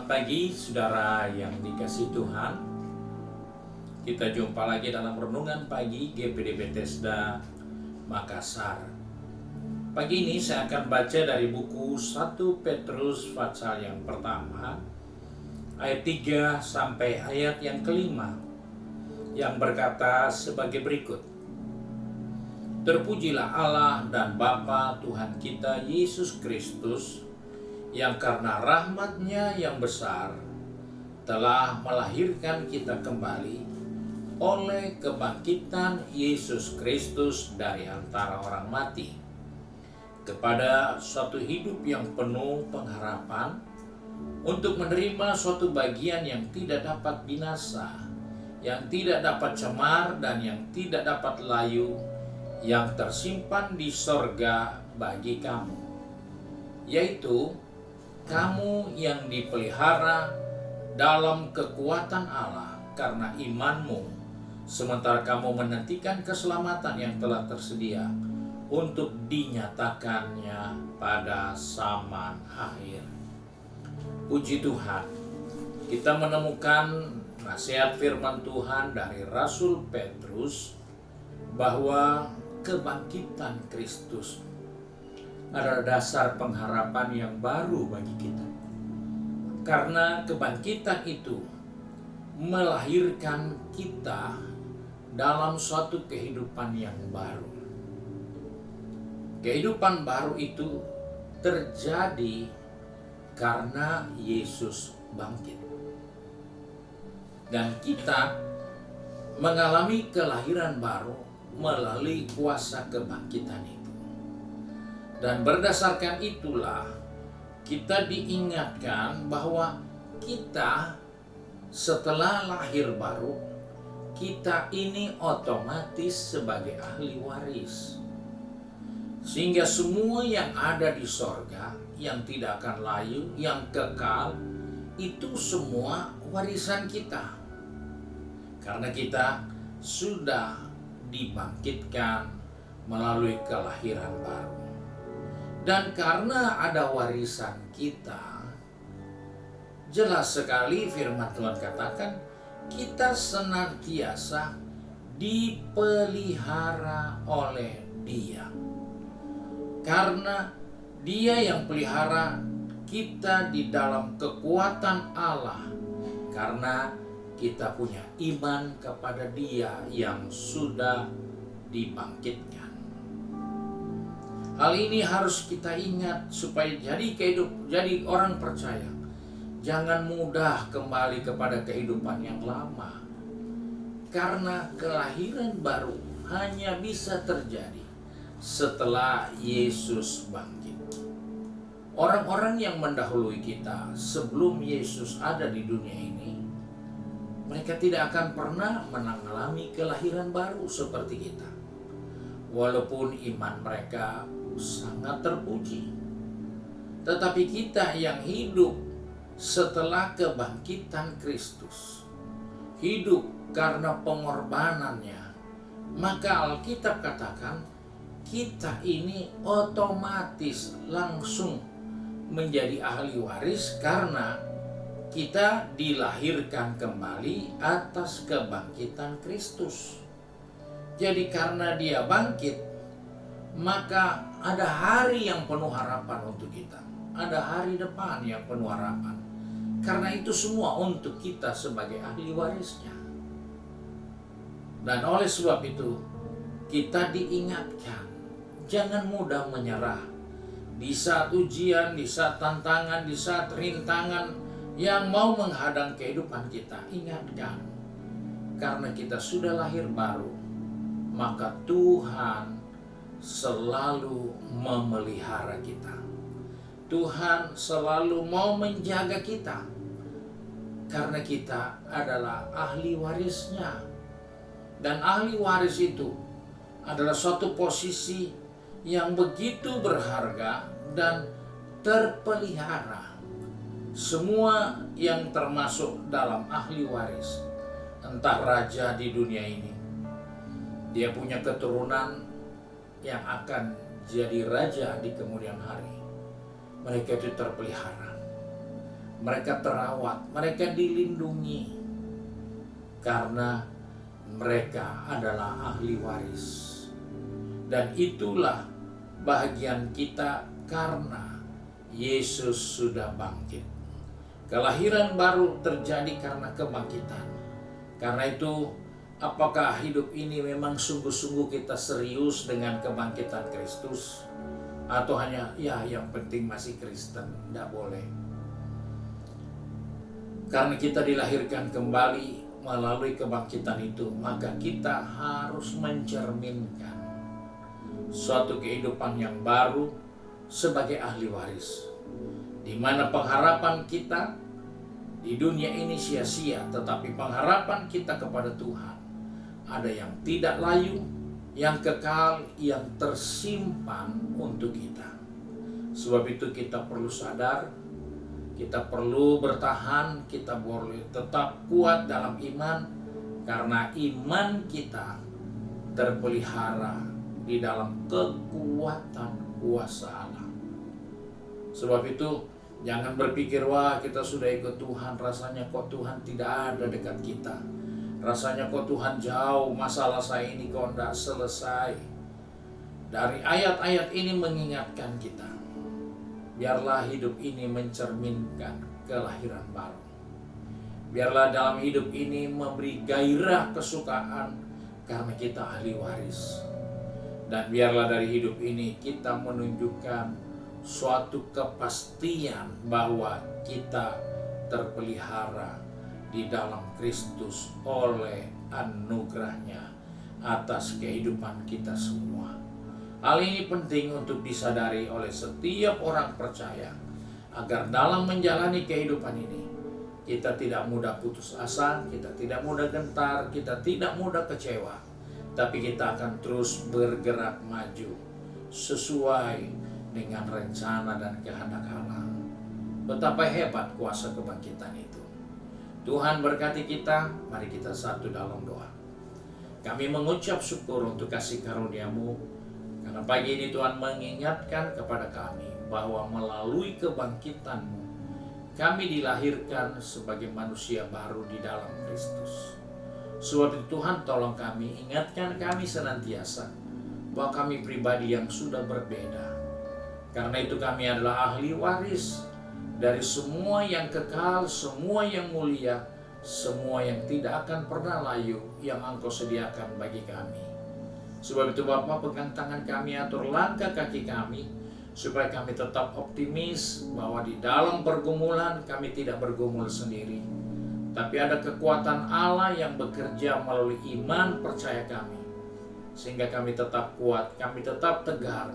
Selamat pagi saudara yang dikasihi Tuhan. Kita jumpa lagi dalam renungan pagi GPD Bethesda Makassar. Pagi ini saya akan baca dari buku 1 Petrus pasal yang pertama ayat 3 sampai ayat yang kelima, yang berkata sebagai berikut. Terpujilah Allah dan Bapa Tuhan kita Yesus Kristus, yang karena rahmat-Nya yang besar telah melahirkan kita kembali oleh kebangkitan Yesus Kristus dari antara orang mati, kepada suatu hidup yang penuh pengharapan, untuk menerima suatu bagian yang tidak dapat binasa, yang tidak dapat cemar dan yang tidak dapat layu, yang tersimpan di sorga bagi kamu, yaitu kamu yang dipelihara dalam kekuatan Allah karena imanmu, sementara kamu menantikan keselamatan yang telah tersedia untuk dinyatakannya pada zaman akhir. Puji Tuhan, kita menemukan nasihat firman Tuhan dari Rasul Petrus bahwa kebangkitan Kristus adalah dasar pengharapan yang baru bagi kita. Karena kebangkitan itu melahirkan kita dalam suatu kehidupan yang baru. Kehidupan baru itu terjadi karena Yesus bangkit. Dan kita mengalami kelahiran baru melalui kuasa kebangkitan itu. Dan berdasarkan itulah kita diingatkan bahwa kita setelah lahir baru, kita ini otomatis sebagai ahli waris. Sehingga semua yang ada di sorga, yang tidak akan layu, yang kekal, itu semua warisan kita. Karena kita sudah dibangkitkan melalui kelahiran baru. Dan karena ada warisan kita, jelas sekali firman Tuhan katakan, kita senantiasa dipelihara oleh Dia. Karena Dia yang pelihara kita di dalam kekuatan Allah, karena kita punya iman kepada Dia yang sudah dibangkitkan. Hal ini harus kita ingat supaya jadi orang percaya. Jangan mudah kembali kepada kehidupan yang lama. Karena kelahiran baru hanya bisa terjadi setelah Yesus bangkit. Orang-orang yang mendahului kita sebelum Yesus ada di dunia ini, mereka tidak akan pernah mengalami kelahiran baru seperti kita. Walaupun iman mereka sangat terpuji, tetapi kita yang hidup setelah kebangkitan Kristus, hidup karena pengorbanannya, maka Alkitab katakan kita ini otomatis langsung menjadi ahli waris karena kita dilahirkan kembali atas kebangkitan Kristus. Jadi karena Dia bangkit, maka ada hari yang penuh harapan untuk kita. Ada hari depan yang penuh harapan. Karena itu semua untuk kita sebagai ahli warisnya. Dan oleh sebab itu, kita diingatkan, jangan mudah menyerah. Di saat ujian, di saat tantangan, di saat rintangan yang mau menghadang kehidupan kita, ingatkan. Karena kita sudah lahir baru, maka Tuhan selalu memelihara kita. Tuhan selalu mau menjaga kita. Karena kita adalah ahli warisnya. Dan ahli waris itu adalah suatu posisi yang begitu berharga dan terpelihara. Semua yang termasuk dalam ahli waris, entah raja di dunia ini, dia punya keturunan yang akan jadi raja di kemudian hari. Mereka itu terpelihara. mereka terawat, mereka dilindungi, karena mereka adalah ahli waris. Dan itulah bahagian kita karena Yesus sudah bangkit. Kelahiran baru terjadi karena kebangkitan. Karena itu, apakah hidup ini memang sungguh-sungguh kita serius dengan kebangkitan Kristus? Atau hanya yang penting masih Kristen? Tidak boleh. Karena kita dilahirkan kembali melalui kebangkitan itu, maka kita harus mencerminkan suatu kehidupan yang baru sebagai ahli waris, di mana pengharapan kita di dunia ini sia-sia, tetapi pengharapan kita kepada Tuhan ada yang tidak layu, yang kekal, yang tersimpan untuk kita. Sebab itu kita perlu sadar, kita perlu bertahan, kita boleh tetap kuat dalam iman, karena iman kita terpelihara di dalam kekuatan kuasa Allah. Sebab itu jangan berpikir, wah kita sudah ikut Tuhan, rasanya kok Tuhan tidak ada dekat kita. Rasanya kok Tuhan jauh, masalah saya ini kok tidak selesai. Dari ayat-ayat ini mengingatkan kita, biarlah hidup ini mencerminkan kelahiran baru. Biarlah dalam hidup ini memberi gairah kesukaan karena kita ahli waris. Dan biarlah dari hidup ini kita menunjukkan suatu kepastian bahwa kita terpelihara di dalam Kristus oleh anugerahnya atas kehidupan kita semua. Hal ini penting untuk disadari oleh setiap orang percaya, agar dalam menjalani kehidupan ini kita tidak mudah putus asa, kita tidak mudah gentar, kita tidak mudah kecewa, tapi kita akan terus bergerak maju sesuai dengan rencana dan kehendak Allah. Betapa hebat kuasa kebangkitan itu. Tuhan berkati kita, mari kita satu dalam doa. Kami mengucap syukur untuk kasih karunia-Mu, karena pagi ini Tuhan mengingatkan kepada kami bahwa melalui kebangkitan-Mu, kami dilahirkan sebagai manusia baru di dalam Kristus. Sebab itu Tuhan, tolong kami, ingatkan kami senantiasa bahwa kami pribadi yang sudah berbeda. Karena itu kami adalah ahli waris dari semua yang kekal, semua yang mulia, semua yang tidak akan pernah layu yang Engkau sediakan bagi kami. Sebab itu Bapa, pegang tangan kami, atur langkah kaki kami, supaya kami tetap optimis bahwa di dalam pergumulan kami tidak bergumul sendiri, tapi ada kekuatan Allah yang bekerja melalui iman percaya kami, sehingga kami tetap kuat, kami tetap tegar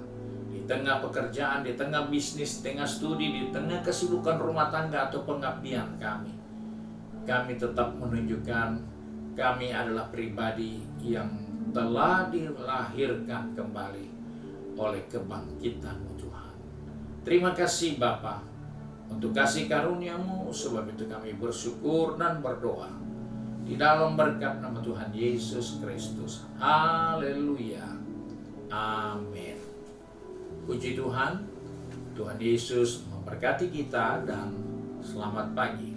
di tengah pekerjaan, di tengah bisnis, di tengah studi, di tengah kesibukan rumah tangga atau pengabdian kami. Kami tetap menunjukkan kami adalah pribadi yang telah dilahirkan kembali oleh kebangkitan-Mu Tuhan. Terima kasih Bapa untuk kasih karunia-Mu, sebab itu kami bersyukur dan berdoa di dalam berkat nama Tuhan Yesus Kristus. Haleluya. Amin. Puji Tuhan, Tuhan Yesus memberkati kita dan selamat pagi.